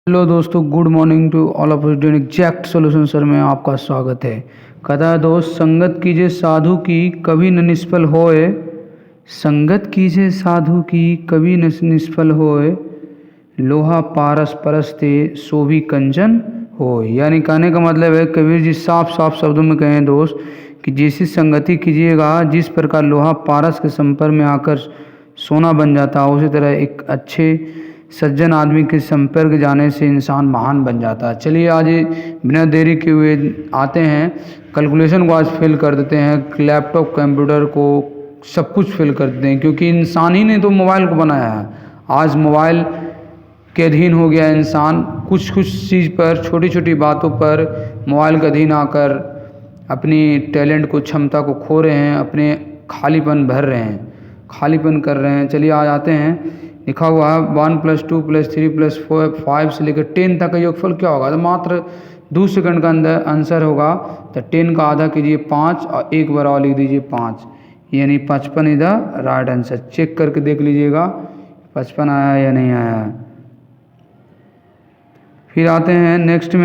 Hello दोस्तों, good morning to all of doing exact solution sir में आपका स्वागत है। कथा दोस्त संगत कीजिए साधु की कभी न निष्फल होए, संगत कीजिए साधु की कभी न निष्फल होए, लोहा पारस परस्ते सो भी कंचन हो। यानी कहने का मतलब है, कबीर जी साफ साफ शब्दों में कहें दोस्त कि जैसी संगति कीजिएगा, जिस प्रकार लोहा पारस के संपर्क में आकर सोना बन जाता है, उसी तरह एक अच्छे सज्जन आदमी के संपर्क जाने से इंसान महान बन जाता है। चलिए आज बिना देरी के हुए आते हैं, कैलकुलेशन को आज फिल कर देते हैं, लैपटॉप कंप्यूटर को सब कुछ फिल कर देते हैं, क्योंकि इंसान ही ने तो मोबाइल को बनाया है। आज मोबाइल के अधीन हो गया इंसान, कुछ चीज़ पर, छोटी छोटी बातों पर मोबाइल के अधीन आकर अपनी टैलेंट को, क्षमता को खो रहे हैं, अपने खालीपन भर रहे हैं, खालीपन कर रहे हैं। चलिए आज आते हैं, लिखा हुआ है 1 + 2 + 3 + 4 5 से लेकर 10 तक का योगफल क्या होगा। तो मात्र 2 सेकंड का अंदर आंसर होगा। तो 10 का आधा कीजिए 5 और एक बार और लिख दीजिए 5, यानी 55 इधर राइट आंसर। चेक करके देख लीजिएगा 55 आया या नहीं आया। फिर आते हैं नेक्स्ट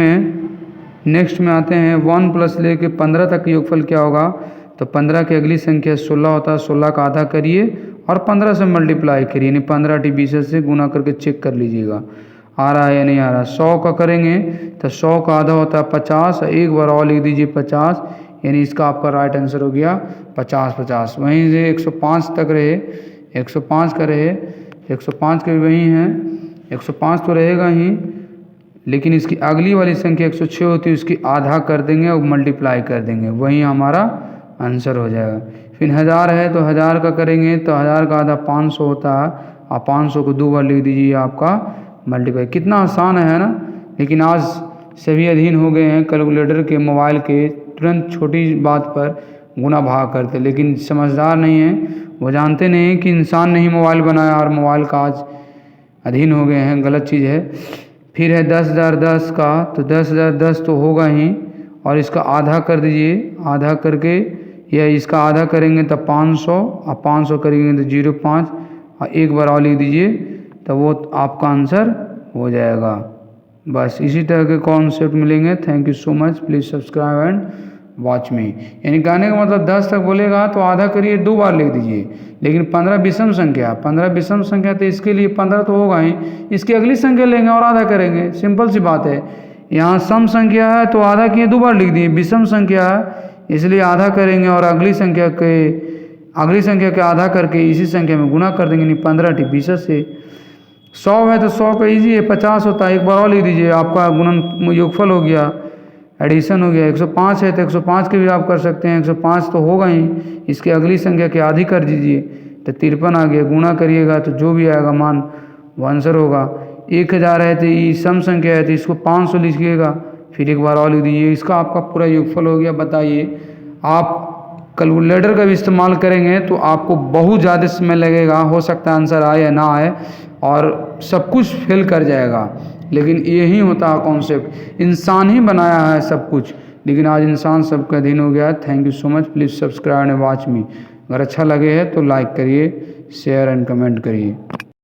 में आते हैं 1 प्लस लेके 15 तक योगफल क्या होगा। तो 15 की अगली संख्या 16 होता है, 16 का आधा करिए और 15 से मल्टीप्लाई करिए, यानी 15 × 20 से गुना करके चेक कर लीजिएगा आ रहा है या नहीं आ रहा। 100 का करेंगे तो 100 का आधा होता है 50, एक बार और लिख दीजिए 50, यानी इसका आपका राइट आंसर हो गया 50। वहीं से 105 तक रहे, 105 का रहे, 105 के भी वही हैं, 105 तो रहेगा ही, लेकिन इसकी अगली वाली संख्या 106 होती है, उसकी आधा कर देंगे और मल्टीप्लाई कर देंगे, वही हमारा आंसर हो जाएगा। फिर 1000 है तो 1000 का करेंगे तो 1000 का आधा 500 होता है, आप 500 को 2 बार लिख दीजिए, आपका मल्टीप्लाई। कितना आसान है ना। लेकिन आज सभी अधीन हो गए हैं कैलकुलेटर के, मोबाइल के, तुरंत छोटी बात पर गुना भाग करते, लेकिन समझदार नहीं है, वो जानते नहीं हैं कि इंसान ने ही मोबाइल बनाया और मोबाइल का आज अधीन हो गए हैं, गलत चीज़ है। फिर है 10,010 का, तो 10,010 तो होगा ही, और इसका आधा कर दीजिए, आधा करके या इसका आधा करेंगे तो 500 और 500 करेंगे तो 0.5 और एक बार और लिख दीजिए, तो वो आपका आंसर हो जाएगा। बस इसी तरह के कॉन्सेप्ट मिलेंगे। Thank you so much, please subscribe and watch मी। यानी कहने का मतलब 10 तक बोलेगा तो आधा करिए, 2 बार लिख दीजिए। लेकिन 15 विषम संख्या तो इसके लिए 15 तो होगा ही, इसकी अगली संख्या लेंगे और आधा करेंगे, सिंपल सी बात है। यहाँ सम संख्या है तो आधा किए 2 बार लिख दिए, विषम संख्या है इसलिए आधा करेंगे और अगली संख्या के आधा करके इसी संख्या में गुना कर देंगे, यानी 15 × 20 से। 100 है तो 100 का ईजी है, 50 होता है, एक बार और लिख दीजिए, आपका गुणन योगफल हो गया, एडिशन हो गया। 105 है तो 105 के भी आप कर सकते हैं, 105 तो होगा ही, इसके अगली संख्या के आधी कर दीजिए तो 53 आ गया, गुणा करिएगा तो जो भी आएगा मान वो आंसर होगा। 1000 है तो ये सम संख्या है तो इसको 500 लिखिएगा, फिर एक बार और लिख दीजिए, इसका आपका पूरा योगफल हो गया। बताइए, आप कैलकुलेटर का भी इस्तेमाल करेंगे तो आपको बहुत ज़्यादा समय लगेगा, हो सकता है आंसर आए या ना आए और सब कुछ फेल कर जाएगा, लेकिन यही होता है कॉन्सेप्ट। इंसान ही बनाया है सब कुछ, लेकिन आज इंसान सबका अधीन हो गया है। Thank you so much, please subscribe and watch मी। अगर अच्छा लगे है तो लाइक करिए, शेयर एंड कमेंट करिए।